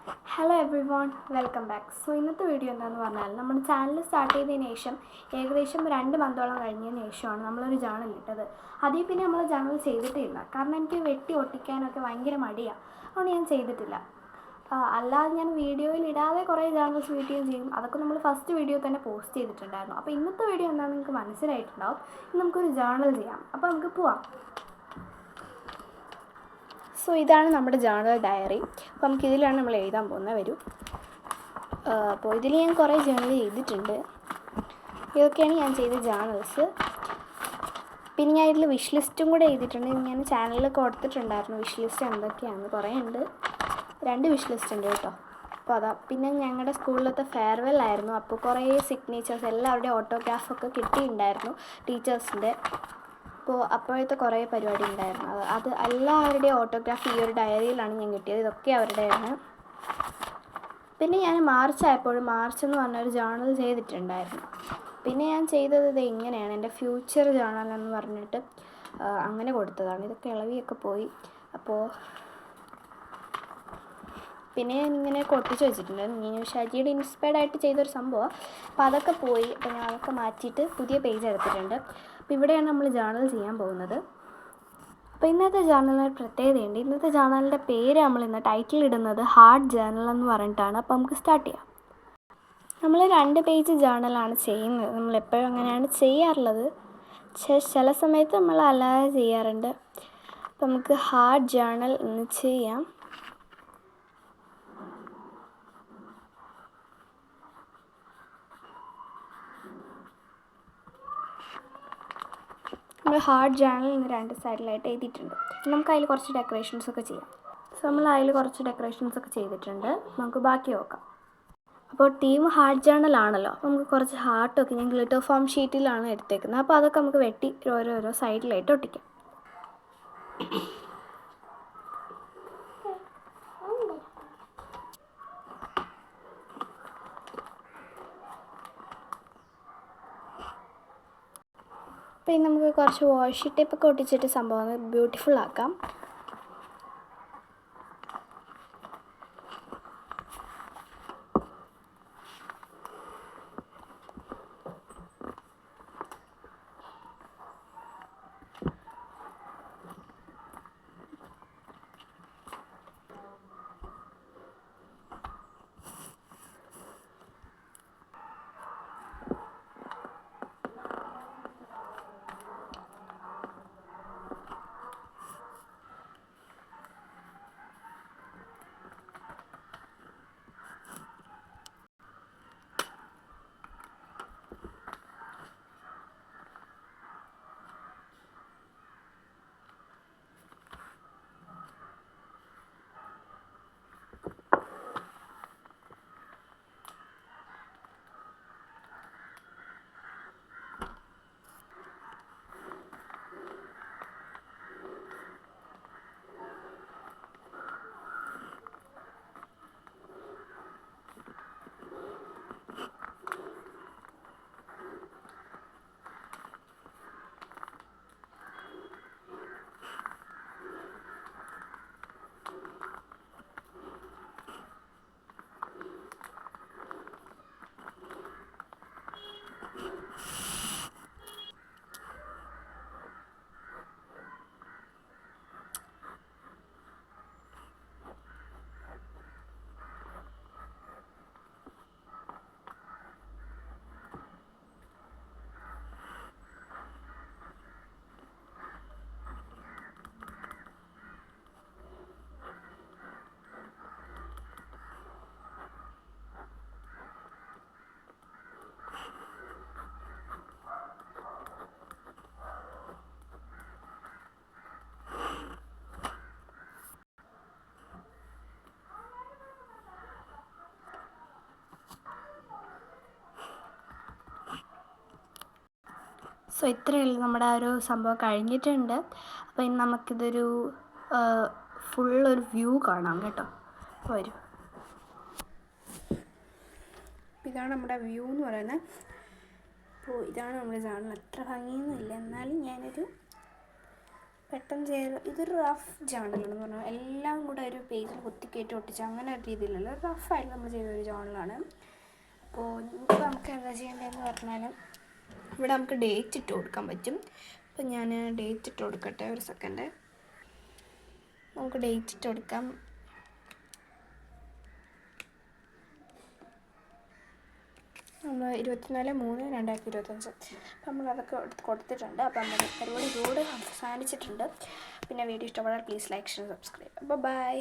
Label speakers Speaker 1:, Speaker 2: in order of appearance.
Speaker 1: Hello every one, welcome back. So ഇന്നത്തെ video എന്താണെന്ന് പറഞ്ഞാൽ നമ്മുടെ ചാനൽ സ്റ്റാർട്ട് ചെയ്തതിന് ശേഷം ഏകദേശം 2 മന്തോളം കഴിഞ്ഞതിന് ശേഷമാണ് നമ്മളൊരു ജേണൽ ഇട്ടത്. അതിൽ പിന്നെ നമ്മൾ ജേണൽ ചെയ്തിട്ടില്ല, കാരണം എനിക്ക് വെട്ടി ഒട്ടിക്കാനൊക്കെ ഭയങ്കര മടിയാണ്. അതുകൊണ്ട് ഞാൻ ചെയ്തിട്ടില്ല. അല്ലാതെ ഞാൻ വീഡിയോയിൽ ഇടാതെ കുറേ ജേണൽസ് വീഡിയോ ചെയ്യും. അതൊക്കെ നമ്മൾ ഫസ്റ്റ് വീഡിയോ തന്നെ പോസ്റ്റ് ചെയ്തിട്ടുണ്ടായിരുന്നു. അപ്പോൾ ഇന്നത്തെ വീഡിയോ എന്താണെന്ന് നിങ്ങൾക്ക് മനസ്സിലായിട്ടുണ്ടാവും. നമുക്കൊരു ജേണൽ ചെയ്യാം. അപ്പോൾ നമുക്ക് പോവാം. സോ ഇതാണ് നമ്മുടെ ജേണൽ ഡയറി. അപ്പോൾ നമുക്കിതിലാണ് നമ്മൾ എഴുതാൻ പോകുന്നത് വരും. അപ്പോൾ ഇതിൽ ഞാൻ കുറേ ജേണൽ ചെയ്തിട്ടുണ്ട്. ഇതൊക്കെയാണ് ഞാൻ ചെയ്ത ജേണൽസ്. പിന്നെ ഞാൻ ഇതിൽ വിഷ് ലിസ്റ്റും കൂടെ എഴുതിയിട്ടുണ്ട്. ഞാൻ ചാനലിൽ കൊടുത്തിട്ടുണ്ടായിരുന്നു വിഷ് ലിസ്റ്റ് എന്തൊക്കെയാണ്. കുറേ ഉണ്ട്, 2 വിഷ് ലിസ്റ്റ് ഉണ്ട് കേട്ടോ. അപ്പോൾ അതാ. പിന്നെ ഞങ്ങളുടെ സ്കൂളിലത്തെ ഫെയർവെൽ ആയിരുന്നു. അപ്പോൾ കുറേ സിഗ്നേച്ചേഴ്സ്, എല്ലാവരുടെയും ഓട്ടോഗ്രാഫൊക്കെ കിട്ടിയിട്ടുണ്ടായിരുന്നു ടീച്ചേഴ്സിൻ്റെ. അപ്പോൾ അപ്പോഴത്തെ കുറേ പരിപാടി ഉണ്ടായിരുന്നു. അത് എല്ലാവരുടെയും ഓട്ടോഗ്രാഫ് ഈ ഒരു ഡയറിയിലാണ് ഞാൻ കിട്ടിയത്. ഇതൊക്കെ അവരുടെയാണ്. പിന്നെ ഞാൻ മാർച്ച് എന്ന് പറഞ്ഞൊരു ജേണൽ ചെയ്തിട്ടുണ്ടായിരുന്നു. പിന്നെ ഞാൻ ചെയ്തത് ഇത് ഇങ്ങനെയാണ്, എൻ്റെ ഫ്യൂച്ചർ ജേണൽ എന്ന് പറഞ്ഞിട്ട് അങ്ങനെ കൊടുത്തതാണ്. ഇതൊക്കെ ഇളവിയൊക്കെ പോയി. അപ്പോൾ പിന്നെ ഞാൻ ഇങ്ങനെ ഒട്ടിച്ച് വെച്ചിട്ടുണ്ട്. ഞാൻ ഷാജിയുടെ ഇൻസ്പയർഡ് ആയിട്ട് ചെയ്തൊരു സംഭവമാണ്. അപ്പോൾ അതൊക്കെ പോയി. അപ്പോൾ ഞാൻ അതൊക്കെ മാറ്റിയിട്ട് പുതിയ പേജ് എടുത്തിട്ടുണ്ട്. അപ്പോൾ ഇവിടെയാണ് നമ്മൾ ജേണൽ ചെയ്യാൻ പോകുന്നത്. അപ്പോൾ ഇന്നത്തെ ജേണലിന് ഒരു പ്രത്യേകതയുണ്ട്. ഇന്നത്തെ ജേണലിൻ്റെ പേര് നമ്മൾ ഇന്ന് ടൈറ്റിൽ ഇടുന്നത് ഹാർഡ് ജേണൽ എന്ന് പറഞ്ഞിട്ടാണ്. അപ്പോൾ നമുക്ക് സ്റ്റാർട്ട് ചെയ്യാം. നമ്മൾ 2 പേജ് ജേണലാണ് ചെയ്യുന്നത്. നമ്മളെപ്പോഴും അങ്ങനെയാണ് ചെയ്യാറുള്ളത്. ചില സമയത്ത് നമ്മൾ അല്ലാതെ ചെയ്യാറുണ്ട്. അപ്പോൾ നമുക്ക് ഹാർഡ് ജേണൽ എന്ന് ചെയ്യാം. നമ്മൾ ഹാർഡ് ജേണൽ ഇന്ന് 2 സൈഡിലായിട്ട് എഴുതിയിട്ടുണ്ട്. നമുക്ക് അതിൽ കുറച്ച് ഡെക്കറേഷൻസ് ഒക്കെ ചെയ്യാം. സോ നമ്മൾ അതിൽ കുറച്ച് ഡെക്കറേഷൻസ് ഒക്കെ ചെയ്തിട്ടുണ്ട്. നമുക്ക് ബാക്കി നോക്കാം. അപ്പോൾ ടീം ഹാർഡ് ജേണൽ ആണല്ലോ, അപ്പോൾ നമുക്ക് കുറച്ച് ഹാർട്ടൊക്കെ ഞാൻ ഗ്ലിറ്റർ ഫോം ഷീറ്റിലാണ് എടുത്തേക്കുന്നത്. അപ്പോൾ അതൊക്കെ നമുക്ക് വെട്ടി ഓരോരോ സൈഡിലായിട്ട് ഒട്ടിക്കാം. അപ്പോൾ ഇനി നമുക്ക് കുറച്ച് വാഷി ടേപ്പൊക്കെ ഒട്ടിച്ചിട്ട് സംഭവം ബ്യൂട്ടിഫുൾ ആക്കാം. സോ ഇത്രയുള്ളൂ, നമ്മുടെ ആ ഒരു സംഭവം കഴിഞ്ഞിട്ടുണ്ട്. അപ്പോൾ ഇനി നമുക്കിതൊരു ഫുള്ളൊരു വ്യൂ കാണാം കേട്ടോ. വരും. ഇതാണ് നമ്മുടെ വ്യൂ എന്ന് പറയുന്നത്. അപ്പോൾ ഇതാണ് നമ്മുടെ ചാനൽ. അത്ര ഭംഗിയൊന്നുമില്ല, എന്നാലും ഞാനൊരു പെട്ടെന്ന് ചെയ്ത് ഇതൊരു റഫ് ജേണലാണെന്ന് പറഞ്ഞാൽ എല്ലാം കൂടെ ഒരു പേജിൽ കുത്തിക്കയറ്റി ഒട്ടിച്ച് അങ്ങനെ ഒരു രീതിയിലല്ല റഫായിട്ട് നമ്മൾ ചെയ്തൊരു ജേണലാണ്. അപ്പോൾ ഇപ്പോൾ നമുക്ക് എന്താ ചെയ്യേണ്ടതെന്ന് പറഞ്ഞാൽ ഇവിടെ നമുക്ക് ഡേറ്റ് ഇട്ട് കൊടുക്കാൻ പറ്റും. അപ്പോൾ ഞാൻ ഡേറ്റ് ഇട്ട് കൊടുക്കട്ടെ, ഒരു സെക്കൻഡ്. നമുക്ക് ഡേറ്റ് ഇട്ട് കൊടുക്കാം. നമ്മൾ 24/3/2025 അപ്പം നമ്മളതൊക്കെ കൊടുത്തിട്ടുണ്ട്. അപ്പം നമ്മുടെ പരിപാടി ഇതോടെ അവസാനിച്ചിട്ടുണ്ട്. പിന്നെ വീഡിയോ ഇഷ്ടപ്പെട്ടാൽ പ്ലീസ് ലൈക്ക് ഷെയർ സബ്സ്ക്രൈബ്. അപ്പോൾ ബൈ.